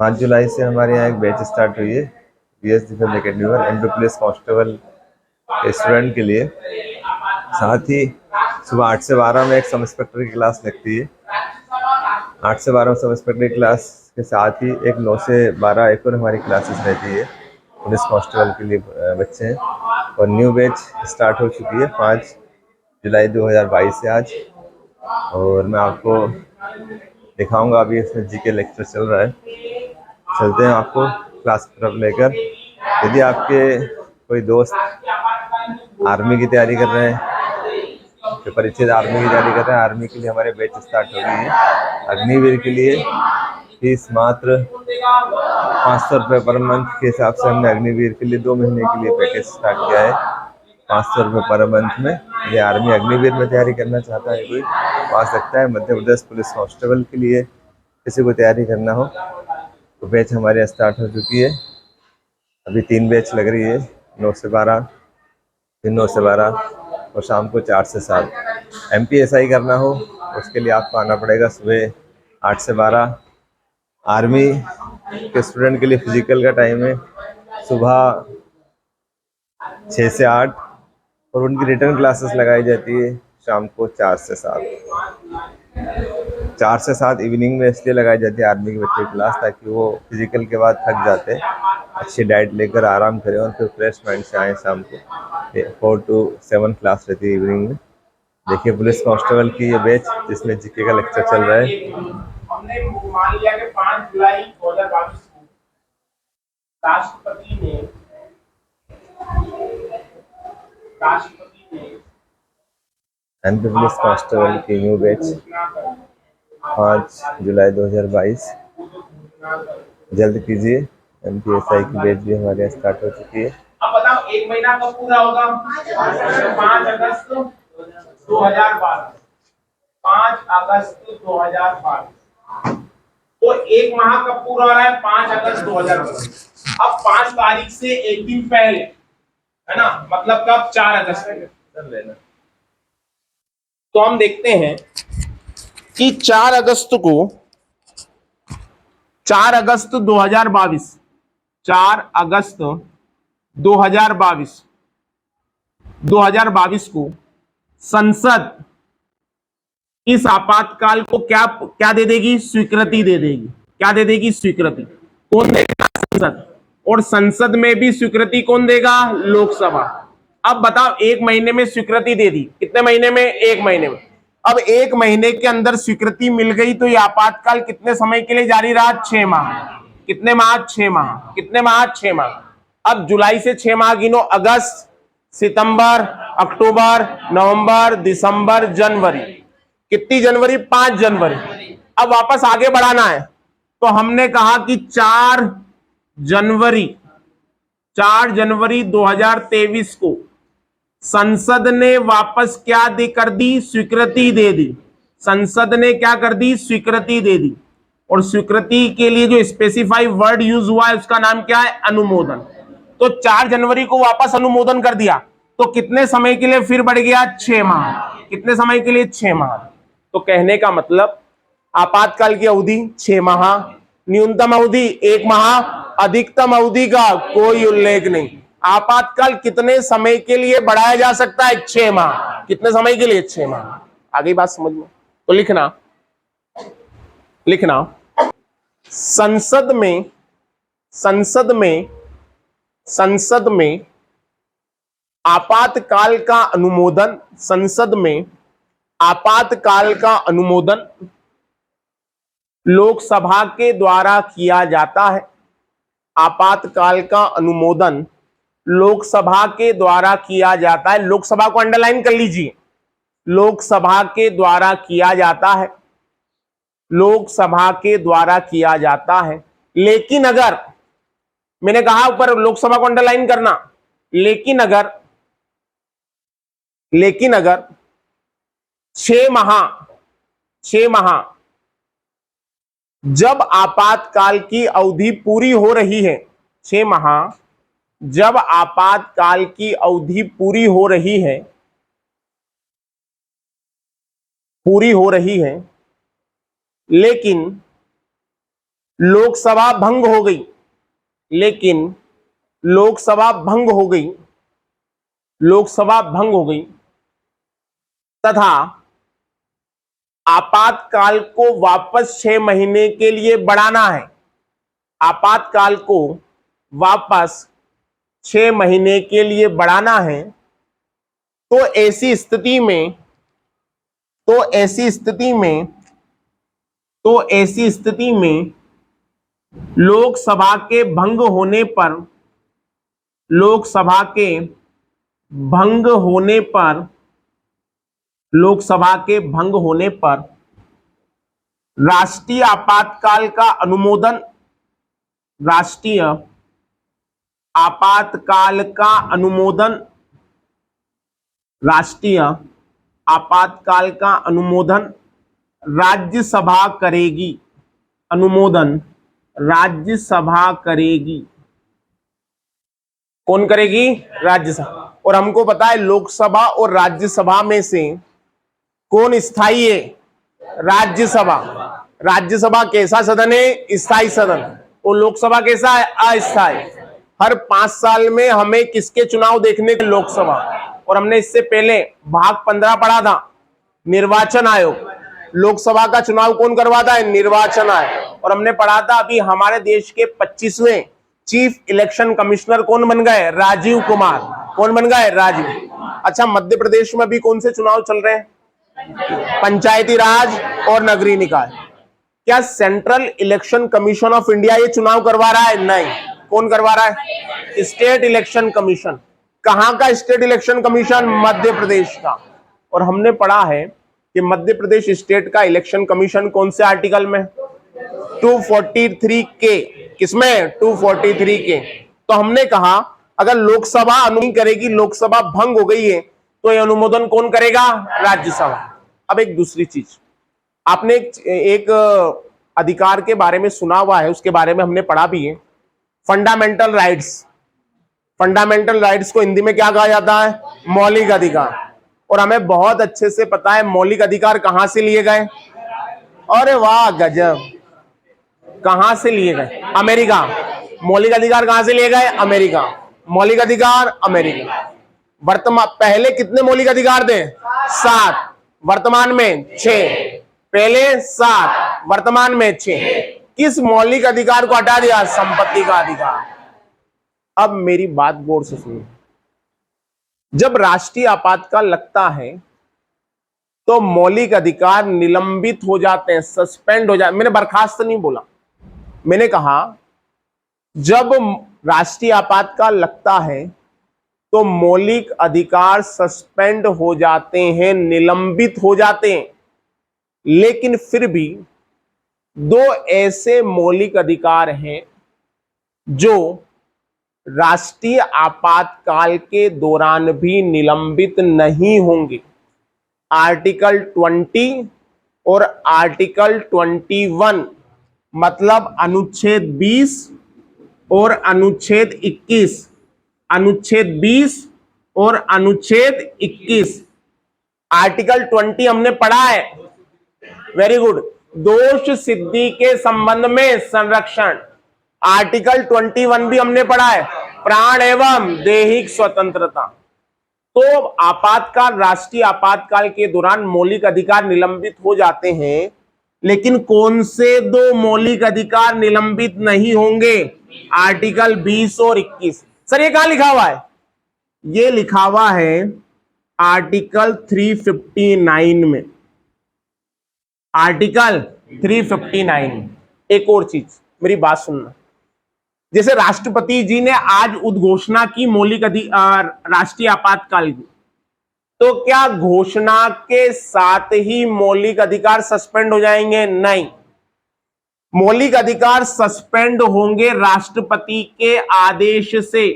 5 जुलाई से हमारे यहाँ एक बैच स्टार्ट हुई है बीएस डिफेंस अकेडमी में एमपीपीएस कांस्टेबल स्टूडेंट के लिए। साथ ही सुबह 8 से 12 में एक सब इंस्पेक्टर की क्लास लगती है। 8 से 12 में सब इंस्पेक्टर की क्लास के साथ ही एक 9 से 12 एक और हमारी क्लासेस रहती है पुलिस कांस्टेबल के लिए बच्चे हैं। और न्यू बैच स्टार्ट हो चुकी है 5 जुलाई 2022 से आज। और मैं आपको दिखाऊंगा, अभी इसमें जीके लेक्चर चल रहा है। चलते हैं आपको क्लास की तरफ लेकर। यदि आपके कोई दोस्त आर्मी की तैयारी कर रहे हैं, जो परिचित आर्मी की तैयारी कर रहे हैं, आर्मी के लिए हमारे बैच स्टार्ट हो गई है। अग्निवीर के लिए फीस मात्र 500 रुपये पर मंथ के हिसाब से हमने अग्निवीर के लिए 2 महीने के लिए पैकेज स्टार्ट किया है। 500 रुपये पर मंथ में ये आर्मी अग्निवीर में तैयारी करना चाहता है कोई तो आ सकता है। मध्य प्रदेश पुलिस कांस्टेबल के लिए किसी को तैयारी करना हो तो बैच हमारे यहाँ स्टार्ट हो चुकी है। अभी 3 बैच लग रही है, 9 से 12, फिर 9 से 12 और शाम को 4 से 7। MPSI करना हो उसके लिए आपको आना पड़ेगा सुबह 8 से 12। आर्मी के स्टूडेंट के लिए फिजिकल का टाइम है सुबह 6 से 8 और उनकी रिटर्न क्लासेस लगाई जाती है शाम को 4 से 7। 4 से 7 इवनिंग में इसलिए लगाई जाती है आर्मी के बच्चे की क्लास, ताकि वो फिजिकल के बाद थक जाते हैं, अच्छी डाइट लेकर आराम करें और फिर फ्रेश माइंड से आए शाम को। 4 to 7 क्लास रहती है इवनिंग में। देखिए पुलिस कांस्टेबल की ये बैच जिसमें जीके का लेक्चर चल रहा है। हमने मान लिया कि 5 जुलाई 2022 को राष्ट्रपति ने एमपी पुलिस कांस्टेबल की न्यू बैच 5 जुलाई 2022 जल्द कीजिए। MPSI की बैच भी हमारे यहाँ स्टार्ट हो चुकी है। अब बताओ 1 महीना कब पूरा होगा? 5 अगस्त 2012। 5 अगस्त 2012। तो 1 माह कब पूरा हो रहा है? 5 अगस्त 2012। अब 5 तारीख से एक दिन पहले, है ना, मतलब कब? 4 अगस्त लेना। तो हम देखते हैं कि 4 अगस्त 2022, 4 अगस्त 2022 को संसद इस आपातकाल को क्या दे देगी? स्वीकृति दे देगी। क्या दे देगी? स्वीकृति। कौन देगा? संसद। और संसद में भी स्वीकृति कौन देगा? लोकसभा। अब बताओ, 1 महीने में स्वीकृति दे दी। कितने महीने में? 1 महीने में। अब 1 महीने के अंदर स्वीकृति मिल गई तो ये आपातकाल कितने समय के लिए जारी रहा? 6 माह। कितने माह? 6 माह। कितने माह? 6 माह। अब जुलाई से 6 माह गिनो। अगस्त, सितंबर, अक्टूबर, नवंबर, दिसंबर, जनवरी। कितनी जनवरी? 5 जनवरी। अब वापस आगे बढ़ाना है तो हमने कहा कि 4 जनवरी 2023 को संसद ने वापस क्या कर दी? स्वीकृति दे दी। संसद ने क्या कर दी? स्वीकृति दे दी। और स्वीकृति के लिए जो स्पेसिफाई वर्ड यूज हुआ है उसका नाम क्या है? अनुमोदन। तो 4 जनवरी को वापस अनुमोदन कर दिया तो कितने समय के लिए फिर बढ़ गया? 6 माह। कितने समय के लिए? 6 माह। तो कहने का मतलब आपातकाल की अवधि 6 माह, न्यूनतम अवधि 1 माह, अधिकतम अवधि का कोई उल्लेख नहीं। आपातकाल कितने समय के लिए बढ़ाया जा सकता है? 6 माह। कितने समय के लिए? 6 माह। आगे बात समझ में? तो लिखना संसद में आपातकाल का अनुमोदन, संसद में आपातकाल का अनुमोदन लोकसभा के द्वारा किया जाता है। आपातकाल का अनुमोदन लोकसभा के द्वारा किया जाता है। लोकसभा को अंडरलाइन कर लीजिए। लोकसभा के द्वारा किया जाता है। लोकसभा के द्वारा किया जाता है। लेकिन अगर, मैंने कहा ऊपर लोकसभा को अंडरलाइन करना, लेकिन अगर 6 माह जब आपातकाल की अवधि पूरी हो रही है, 6 माह जब आपातकाल की अवधि पूरी हो रही है, लेकिन लोकसभा भंग हो गई, लेकिन लोकसभा भंग हो गई, लोकसभा भंग हो गई तथा आपातकाल को वापस 6 महीने के लिए बढ़ाना है, आपातकाल को वापस 6 महीने के लिए बढ़ाना है, तो ऐसी स्थिति में तो ऐसी स्थिति में तो ऐसी स्थिति में लोकसभा के भंग होने पर लोकसभा के भंग होने पर लोकसभा के भंग होने पर राष्ट्रीय आपातकाल का अनुमोदन राष्ट्रीय आपातकाल का अनुमोदन राष्ट्रीय आपातकाल का अनुमोदन राज्यसभा करेगी, अनुमोदन राज्यसभा करेगी। कौन करेगी? राज्यसभा। और हमको पता है लोकसभा और राज्यसभा में से कौन स्थायी है? राज्यसभा। राज्यसभा कैसा सदन है? स्थायी सदन। और लोकसभा कैसा है? अस्थायी। हर 5 साल में हमें किसके चुनाव देखने को? लोकसभा। और हमने इससे पहले भाग 15 पढ़ा था, निर्वाचन आयोग। लोकसभा का चुनाव कौन करवाता है? निर्वाचन आयोग। और हमने पढ़ा था अभी हमारे देश के 25वें चीफ इलेक्शन कमिश्नर कौन बन गए? राजीव कुमार। कौन बन गए? राजीव। अच्छा, मध्य प्रदेश में अभी कौन से चुनाव चल रहे हैं? पंचायती राज और नगरीय निकाय। क्या central election commission of India ये चुनाव करवा रहा है? नहीं। कौन करवा रहा है? State election commission. कहां का state election commission? Madhya Pradesh का। और हमने पढ़ा है कि मध्य प्रदेश स्टेट का इलेक्शन कमीशन कौन से आर्टिकल में? 243 के। किसमें? 243 के। तो हमने कहा अगर लोकसभा अनुमोदन करेगी, लोकसभा भंग हो गई है, तो यह अनुमोदन कौन करेगा? राज्यसभा। अब एक दूसरी चीज, आपने एक अधिकार के बारे में सुना हुआ है, उसके बारे में हमने पढ़ा भी है, फंडामेंटल राइट्स। फंडामेंटल राइट्स को हिंदी में क्या कहा जाता है? मौलिक अधिकार। और हमें बहुत अच्छे से पता है मौलिक अधिकार कहां से लिए गए। अरे वाह, गजब। कहां से लिए गए? अमेरिका। मौलिक अधिकार कहां से लिए गए? अमेरिका। मौलिक अधिकार अमेरिका। वर्तमान पहले कितने मौलिक अधिकार थे? 7। वर्तमान में 6। पहले 7, वर्तमान में 6। किस मौलिक अधिकार को हटा दिया? संपत्ति का अधिकार। अब मेरी बात गौर से सुनिए। जब राष्ट्रीय आपातकाल लगता है तो मौलिक अधिकार निलंबित हो जाते हैं, सस्पेंड हो जाते। मैंने बर्खास्त नहीं बोला, मैंने कहा जब राष्ट्रीय आपातकाल लगता है तो मौलिक अधिकार सस्पेंड हो जाते हैं, निलंबित हो जाते हैं। लेकिन फिर भी 2 ऐसे मौलिक अधिकार हैं जो राष्ट्रीय आपातकाल के दौरान भी निलंबित नहीं होंगे। आर्टिकल 20 और आर्टिकल 21, मतलब अनुच्छेद 20 और अनुच्छेद 21। अनुच्छेद 20 और अनुच्छेद 21। आर्टिकल 20 हमने पढ़ा है, वेरी गुड। दोष सिद्धि के संबंध में संरक्षण। आर्टिकल 21 भी हमने पढ़ा है, प्राण एवं दैहिक स्वतंत्रता। तो आपातकाल, राष्ट्रीय आपातकाल के दौरान मौलिक अधिकार निलंबित हो जाते हैं, लेकिन कौन से 2 मौलिक अधिकार निलंबित नहीं होंगे? आर्टिकल 20 और 21। सर ये कहां लिखा हुआ है? ये लिखा हुआ है आर्टिकल 359 में। आर्टिकल 359 में। एक और चीज, मेरी बात सुनना। जैसे राष्ट्रपति जी ने आज उद्घोषणा की मौलिक राष्ट्रीय आपातकाल की, तो क्या घोषणा के साथ ही मौलिक अधिकार सस्पेंड हो जाएंगे? नहीं। मौलिक अधिकार सस्पेंड होंगे राष्ट्रपति के आदेश से।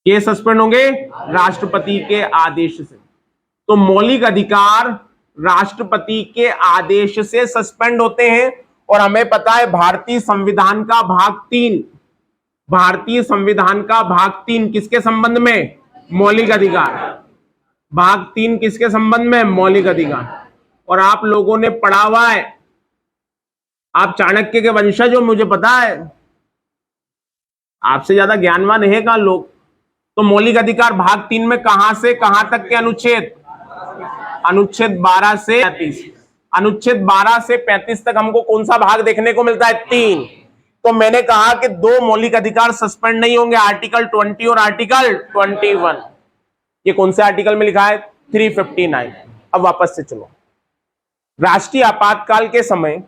ये सस्पेंड होंगे राष्ट्रपति के आदेश से। तो मौलिक अधिकार राष्ट्रपति के आदेश से सस्पेंड होते हैं। और हमें पता है भारतीय संविधान का भाग 3, भारतीय संविधान का भाग 3 किसके संबंध में? मौलिक अधिकार। भाग 3 किसके संबंध में? मौलिक अधिकार। और आप लोगों ने पढ़ा हुआ है आप चाणक्य के वंशज हो, मुझे पता है, आपसे ज्यादा ज्ञानवान है कहां लोग। तो मौलिक अधिकार भाग 3 में कहां से कहां तक के अनुच्छेद? अनुच्छेद 12 से 35। अनुच्छेद 12 से 35 तक हमको कौन सा भाग देखने को मिलता है? 3। तो मैंने कहा कि 2 मौलिक अधिकार सस्पेंड नहीं होंगे, आर्टिकल 20 और आर्टिकल 21। ये कौन से आर्टिकल में लिखा है? 359। अब वापस से चलो, राष्ट्रीय आपातकाल के समय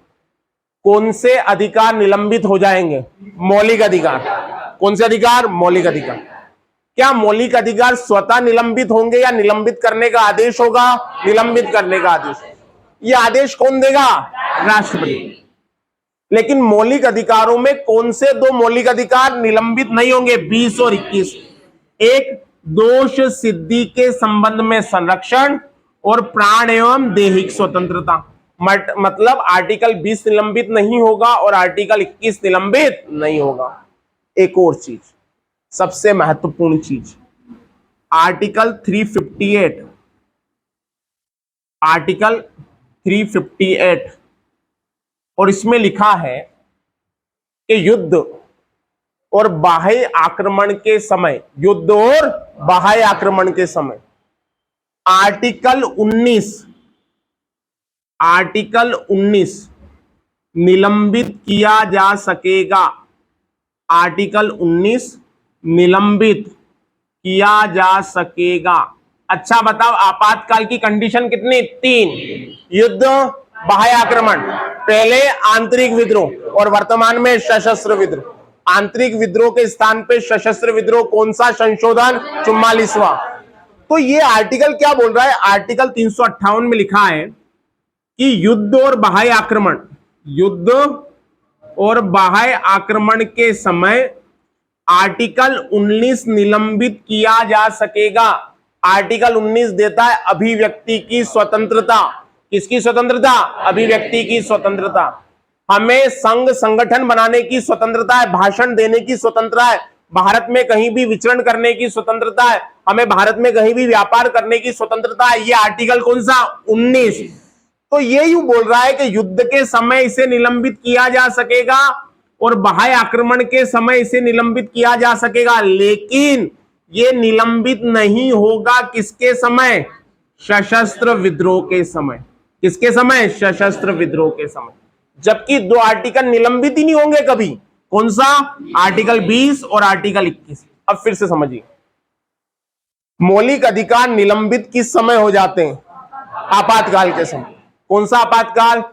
कौन से अधिकार निलंबित हो जाएंगे? मौलिक अधिकार। कौन से अधिकार? मौलिक अधिकार। क्या मौलिक अधिकार स्वतः निलंबित होंगे या निलंबित करने का आदेश होगा? निलंबित करने का आदेश। ये आदेश कौन देगा? राष्ट्रपति। लेकिन मौलिक अधिकारों में कौन से 2 मौलिक अधिकार निलंबित नहीं होंगे? 20 और 21। एक, दोष सिद्धि के संबंध में संरक्षण और प्राण एवं दैहिक स्वतंत्रता। मतलब आर्टिकल 20 निलंबित नहीं होगा और आर्टिकल 21 निलंबित नहीं होगा। एक और चीज, सबसे महत्वपूर्ण चीज, आर्टिकल 358, आर्टिकल 358, और इसमें लिखा है कि युद्ध और बाह्य आक्रमण के समय, युद्ध और बाह्य आक्रमण के समय आर्टिकल 19 निलंबित किया जा सकेगा। आर्टिकल 19 निलंबित किया जा सकेगा। अच्छा बताओ, आपातकाल की कंडीशन कितनी? 3। युद्ध, बाह्य आक्रमण, पहले आंतरिक विद्रोह और वर्तमान में सशस्त्र विद्रोह। आंतरिक विद्रोह के स्थान पे सशस्त्र विद्रोह। कौन सा संशोधन? 44वां। तो ये आर्टिकल क्या बोल रहा है? आर्टिकल 358 में लिखा है कि युद्ध और बाह्य आक्रमण, युद्ध और बाह्य आक्रमण के समय आर्टिकल 19 निलंबित किया जा सकेगा। आर्टिकल 19 देता है अभिव्यक्ति की स्वतंत्रता। किसकी स्वतंत्रता? अभिव्यक्ति की स्वतंत्रता। हमें संघ संगठन बनाने की स्वतंत्रता है, भाषण देने की स्वतंत्रता है, भारत में कहीं भी विचरण करने की स्वतंत्रता है, हमें भारत में कहीं भी व्यापार करने की स्वतंत्रता है। ये आर्टिकल कौन सा? 19। तो ये यूं बोल रहा है कि युद्ध के समय इसे निलंबित किया जा सकेगा और बाह्य आक्रमण के समय इसे निलंबित किया जा सकेगा, लेकिन ये निलंबित नहीं होगा किसके समय? सशस्त्र विद्रोह के समय। किसके समय? सशस्त्र विद्रोह के समय। जबकि 2 आर्टिकल निलंबित ही नहीं होंगे कभी। कौन सा? आर्टिकल 20 और आर्टिकल 21। अब फिर से समझिए, मौलिक अधिकार निलंबित किस समय हो जाते हैं? आपातकाल के समय। कौन सा आपातकाल?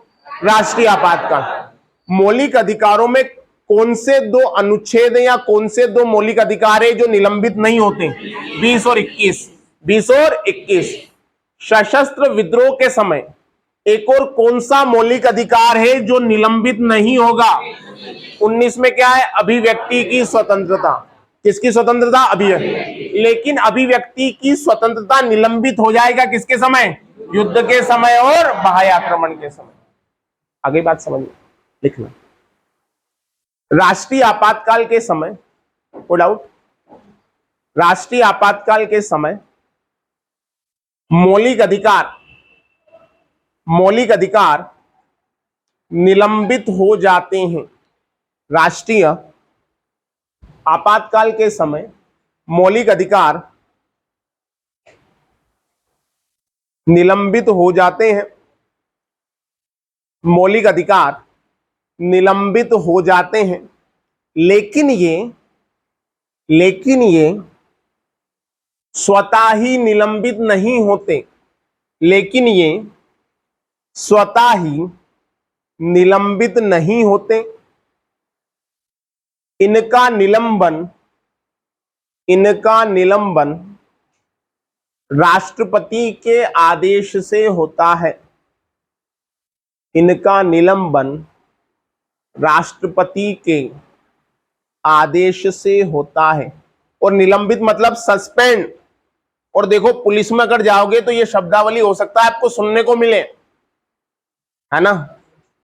राष्ट्रीय आपातकाल। मौलिक अधिकारों में कौन से 2 अनुच्छेद या कौन से 2 मौलिक अधिकार है जो निलंबित नहीं होते? 20 और 21। 20 और 21। सशस्त्र विद्रोह के समय एक और कौन सा मौलिक अधिकार है जो निलंबित नहीं होगा? 19 में क्या है? अभिव्यक्ति की स्वतंत्रता। किसकी स्वतंत्रता? अभिव्यक्ति। लेकिन अभिव्यक्ति की स्वतंत्रता निलंबित हो जाएगा किसके समय? युद्ध के समय और बाह्य आक्रमण के समय। आगे बात समझिए, लिखना। राष्ट्रीय आपातकाल के समय, कोई डाउट? राष्ट्रीय आपातकाल के समय मौलिक अधिकार निलंबित हो जाते हैं। राष्ट्रीय आपातकाल के समय मौलिक अधिकार निलंबित हो जाते हैं। मौलिक अधिकार निलंबित हो जाते हैं, लेकिन ये स्वतः ही निलंबित नहीं होते। लेकिन ये स्वतः ही निलंबित नहीं होते। इनका निलंबन राष्ट्रपति के आदेश से होता है। इनका निलंबन राष्ट्रपति के आदेश से होता है। और निलंबित मतलब सस्पेंड। और देखो, पुलिस में अगर जाओगे तो ये शब्दावली हो सकता है आपको सुनने को मिले, है ना?